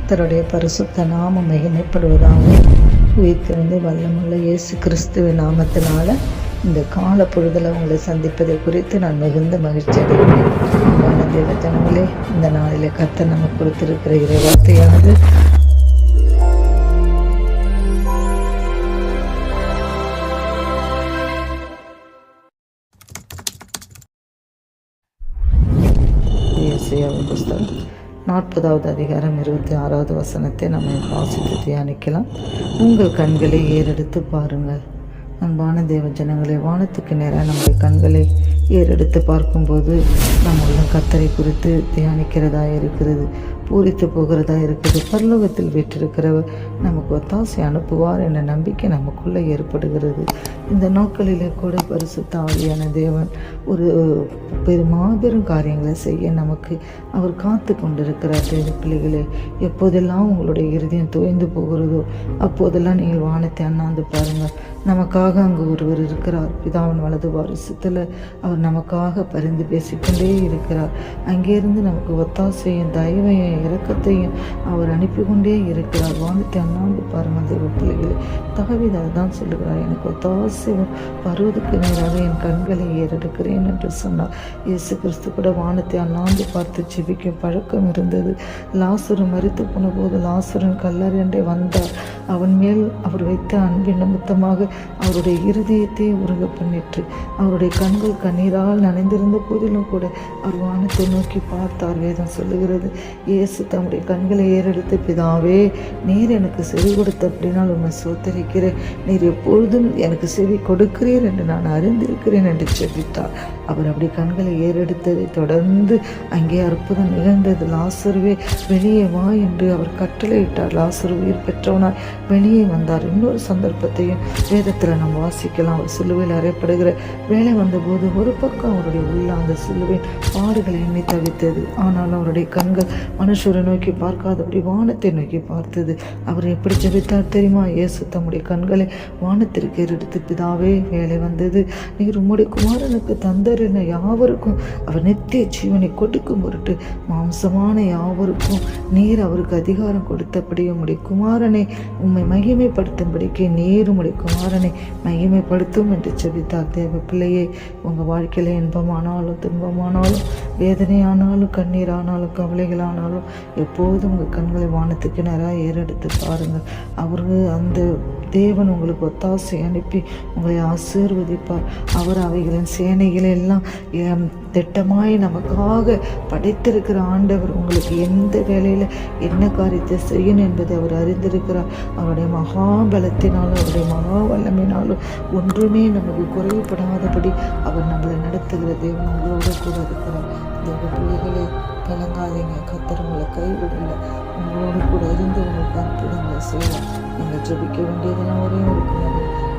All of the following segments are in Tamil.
கர்த்தருடைய பரிசுத்த நாமம் மகிமைப்படுவதாக. உயிர்த்தெழுந்த வல்லமுள்ள இயேசு கிறிஸ்துவின் நாமத்தினால இந்த கால பொழுதில் உங்களை சந்திப்பதை குறித்து நான் மிகுந்த மகிழ்ச்சி அடைகிறேன். அன்பான தேவ ஜனங்களே, இந்த நாளிலே கர்த்தர் நமக்கு கொடுத்திருக்கிற இறை வார்த்தையானது ஏசாயாவின் புஸ்தகம் 40வது அதிகாரம் 26வது வசனத்தை நம்ம வாசித்து தியானிக்கலாம். உங்கள் கண்களை ஏறெடுத்து பாருங்கள். அன்பான தேவ ஜனங்களே, வானத்துக்கு நேராக நம்முடைய கண்களை ஏறெடுத்து பார்க்கும்போது நம்மளும் கர்த்தரை குறித்து தியானிக்கிறதா இருக்கிறது, பூரித்து போகிறதா இருக்குது. பரலோகத்தில் வீற்றிருக்கிறவர் நமக்கு ஒத்தாசை அனுப்புவார் என்ற நம்பிக்கை நமக்குள்ளே ஏற்படுகிறது. இந்த நாட்களிலே கூட பரிசுத்த ஆவியான தேவன் ஒரு மாபெரும் காரியங்களை செய்ய நமக்கு அவர் காத்து கொண்டிருக்கிறார். தேவ பிள்ளைகளே, எப்போதெல்லாம் உங்களுடைய இருதயம் தோய்ந்து போகிறதோ அப்போதெல்லாம் நீங்கள் வானத்தை அண்ணாந்து பாருங்கள். நமக்காக அங்கு ஒருவர் இருக்கிறார். பிதாவின் வலது வாரிசத்தில் அவர் நமக்காக பரிந்து பேசிக்கொண்டே இருக்கிறார். அங்கேருந்து நமக்கு ஒத்தாசையும் தயவையும் இரக்கத்தையும் அவர் அனுப்பி கொண்டே இருக்கிறார். வானத்தை அண்ணாந்து பாருங்கள் தேவ பிள்ளைகளே. தாவீது தான் சொல்லுகிறார், எனக்கு ஒத்தாசை வருவதற்கு நேராக என் கண்களை ஏறெடுக்கிறேன் என்று சொன்னார். இயேசு கிறிஸ்து கூட வானத்தை அண்ணாந்து பார்த்து ஜெபிக்கும் பழக்கம் இருந்தது. லாசரு மரித்து போன போது லாசரின் கல்லறையண்டே வந்தார். அவன் மேல் அவர் வைத்த அன்பின் நிமித்தமாக அவருடைய இருதயத்தை உருக பண்ணிற்று. அவருடைய கண்கள் கண்ணீரால் நனைந்திருந்த போதிலும் கூட அவர் வானத்தை நோக்கி பார்த்தார். வேதம் சொல்லுகிறது, இயேசு தம்முடைய கண்களை ஏறெடுத்து, பிதாவே, நீர் எனக்கு செவி கொடுத்த அப்படின்னால் உண்மை சோத்தரிக்கிறேன். நீர் எப்பொழுதும் எனக்கு செவி கொடுக்கிறீர் என்று நான் அறிந்திருக்கிறேன் என்று ஜெபித்தார். அவர் அப்படி கண்களை ஏறெடுத்ததை தொடர்ந்து அங்கே அற்புதம் நிகழ்ந்தது. லாசருவே வெளியே வா என்று அவர் கட்டளையிட்டார். லாசரு உயிர் பெற்றவனாய் வெளியே வந்தார். இன்னொரு சந்தர்ப்பத்தையும் வேதத்தில் நாம் வாசிக்கலாம். அவர் சிலுவையில் அறையப்படுகிற வேலை வந்தபோது ஒரு பக்கம் அவருடைய உள்ள அந்த சிலுவையின் பாடுகளை எண்ணி தவித்தது. ஆனாலும் அவருடைய கண்கள் மனுஷரை நோக்கி பார்க்காதபடி வானத்தை நோக்கி பார்த்தது. அவர் எப்படி ஜெபித்தார் தெரியுமா? இயேசு தம்முடைய கண்களை வானத்திற்கு ஏறெடுத்து, பிதாவே, வேலை வந்தது. நீர் உம்முடைய குமாரனுக்கு தந்தரின யாவருக்கும் அவர் நித்திய ஜீவனை கொடுக்கும் பொருட்டு மாம்சமான யாவருக்கும் நீர் அவருக்கு அதிகாரம் கொடுத்தபடி உம்முடைய குமாரனை உம்மை மகிமைப்படுத்தும்படிக்கு நீர் உம்முடைய குமாரனை மகிமைப்படுத்தும் என்று ஜெபித்தார். தேவ பிள்ளையே, உங்கள் வாழ்க்கையில இன்பமானாலும் துன்பமானாலும் வேதனையானாலும் கண்ணீரானாலும் கவலைகளானாலும் எப்போதும் உங்கள் கண்களை வானத்துக்கு நேராக ஏறெடுத்து பாருங்கள். அவரு அந்த தேவன் உங்களுக்கு ஒத்தாசை அனுப்பி உங்களை ஆசீர்வதிப்பார். அவர் அவைகளின் சேனைகளை எல்லாம் திட்டமாய் நமக்காக படைத்திருக்கிற ஆண்டவர் உங்களுக்கு எந்த வேலையில் என்ன காரியத்தை செய்யணும் என்பதை அவர் அறிந்திருக்கிறார். அவருடைய மகாபலத்தினாலும் அவருடைய மகா வல்லமையினாலும் ஒன்றுமே நமக்கு குறைவுபடாதபடி அவர் நம்மளை நடத்துகிற தேவன் உங்களோட கூட இருக்கிறார். தேவ பிள்ளைகளே, கலங்காதீங்க. கர்த்தர் உங்களை கைவிடல. உங்களோடு கூட இருந்து உங்களுக்கு அற்புதங்களை செய்யலாம். நீங்கள் ஜெபிக்க வேண்டியதெல்லாம் ஒரே ஒரு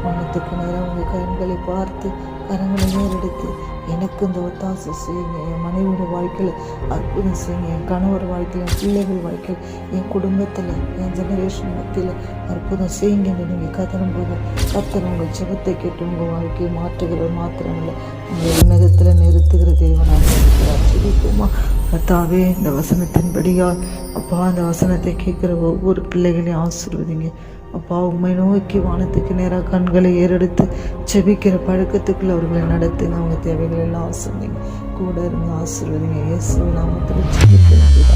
வானத்துக்கு நேரம் உங்கள் கண்களை பார்த்து கரங்களை நேரெடுத்து, எனக்கு இந்த ஒத்தாசை செய்யுங்க. என் மனைவியோட வாழ்க்கையில் அற்புதம் செய்யுங்க. என் கணவர் வாழ்க்கையில், என் பிள்ளைகள் வாழ்க்கையில், என் குடும்பத்தில், என் ஜெனரேஷன் மத்தியில் அற்புதம் செய்யுங்கன்னு நீங்கள் கதறும் போது கர்த்தர் உங்கள் ஜெபத்தை கேட்டு உங்கள் வாழ்க்கையை மாற்றுகிற மாத்திரமில்லை, உங்கள் உன்னதத்தில் நிறுத்துகிற தேவனாக இருக்கிறார். ஜெபிக்குமா? கர்த்தாவே, இந்த வசனத்தின்படியால் அப்பா, அந்த வசனத்தை கேட்குற ஒவ்வொரு பிள்ளைகளையும் ஆசீர்வதிங்க. அப்பா, உண்மை நோக்கி வானத்துக்கு நேராக கண்களை ஏறெடுத்து செபிக்கிற பழக்கத்துக்குள்ள அவர்களை நடத்துங்க. அவங்க தேவைகள் எல்லாம் ஆசீர்வதிங்க. கூட இருங்க, ஆசீர்வதிங்க. இயேசுவின் நாமத்தில் ஜெபிக்கிறேன்.